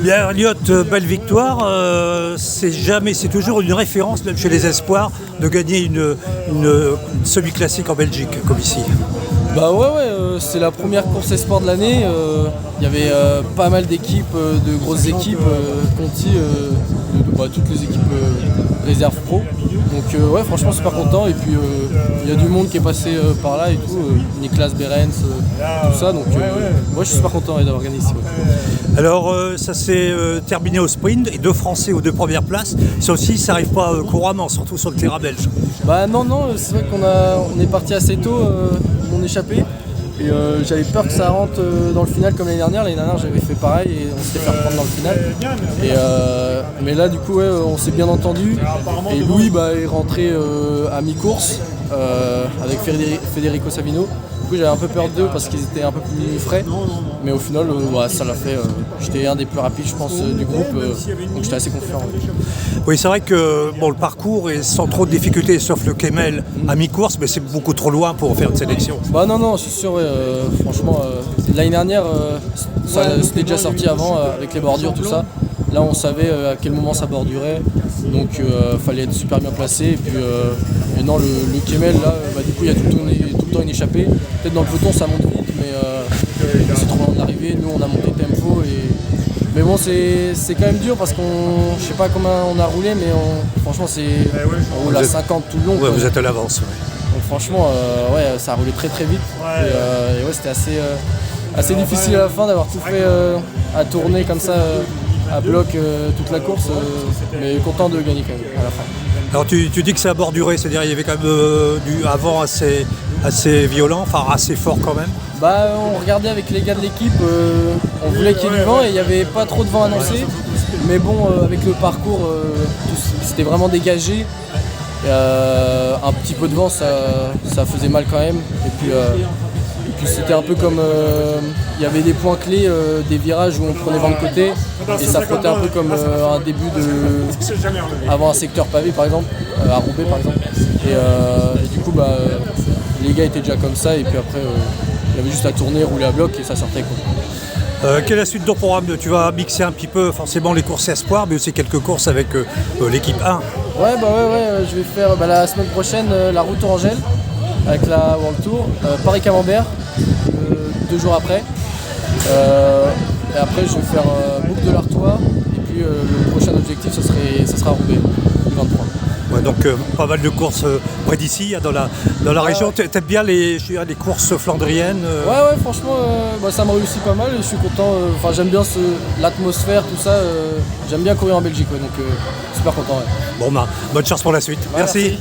Bien, Elliot, belle victoire. C'est toujours une référence, même chez les espoirs, de gagner une semi-classique en Belgique, comme ici. Bah ouais, c'est la première course espoir de l'année. Il y avait pas mal d'équipes, de grosses équipes, Conti, toutes les équipes réserve pro. Donc ouais, franchement super content. Et puis il y a du monde qui est passé par là et tout, Niklas Behrens, tout ça. Donc moi je suis super content d'avoir gagné ici. Ouais. Alors ça s'est terminé au sprint et 2 Français aux 2 premières places. Ça aussi, ça n'arrive pas couramment, surtout sur le terrain belge. Bah non, c'est vrai on est parti assez tôt, mon échappé. Et j'avais peur que ça rentre dans le final comme l'année dernière. L'année dernière j'avais fait pareil et on s'était fait reprendre dans le final. Mais là du coup on s'est bien entendu. Et Louis est rentré à mi-course avec Federico Savino. Du coup j'avais un peu peur d'eux parce qu'ils étaient un peu plus frais. Mais au final ça l'a fait. J'étais un des plus rapides je pense du groupe. Donc j'étais assez confiant. Oui, c'est vrai que le parcours est sans trop de difficultés, sauf le Kemmel à mi-course, mais c'est beaucoup trop loin pour faire une sélection. Bah non, c'est sûr, ouais, franchement, l'année dernière, c'était déjà sorti avant, avec les bordures, tout ça. Là, on savait à quel moment ça bordurait, donc fallait être super bien placé. Et puis, non, le Kemmel, là, du coup, il y a tout le temps une échappée. Peut-être dans le peloton, ça monte vite, mais c'est trop loin de l'arrivée. Nous, on a monté tempo. Mais bon, c'est quand même dur parce qu'on, je sais pas comment on a roulé, mais franchement, on roule à 50 tout le long. Ouais, vous êtes à l'avance. Ouais. Donc franchement, ça a roulé très très vite. Et c'était assez difficile à la fin d'avoir tout fait à tourner comme ça à bloc toute la course. Mais content de gagner quand même à la fin. Alors tu dis que ça a borduré, c'est-à-dire il y avait quand même du avant assez violent, enfin assez fort quand même. On regardait avec les gars de l'équipe, on voulait qu'il y ait du vent et il n'y avait pas trop de vent annoncé. Mais bon, avec le parcours, c'était vraiment dégagé. Un petit peu de vent, ça faisait mal quand même. Et puis c'était un peu comme il y avait des points clés, des virages où on prenait vent de côté et ça frottait un peu comme un début avant un secteur pavé par exemple, à Roubaix par exemple. Et du coup les gars étaient déjà comme ça et puis après il y avait juste à tourner, rouler à bloc et ça sortait quoi. Quelle est la suite de ton programme? Tu vas mixer un petit peu forcément les courses espoirs, mais aussi quelques courses avec l'équipe 1. Ouais, je vais faire la semaine prochaine la route Orangelle avec la World Tour, Paris-Camembert 2 jours après. Et après je vais faire Boucle de l'Artois et puis le prochain objectif ça sera Roubaix, le 23. Ouais, donc pas mal de courses près d'ici, dans la région. T'aimes bien les courses flandriennes Ouais, franchement, ça me réussit pas mal et je suis content. J'aime bien l'atmosphère, tout ça. J'aime bien courir en Belgique, donc super content. Ouais. Bon, bonne chance pour la suite. Ouais, merci.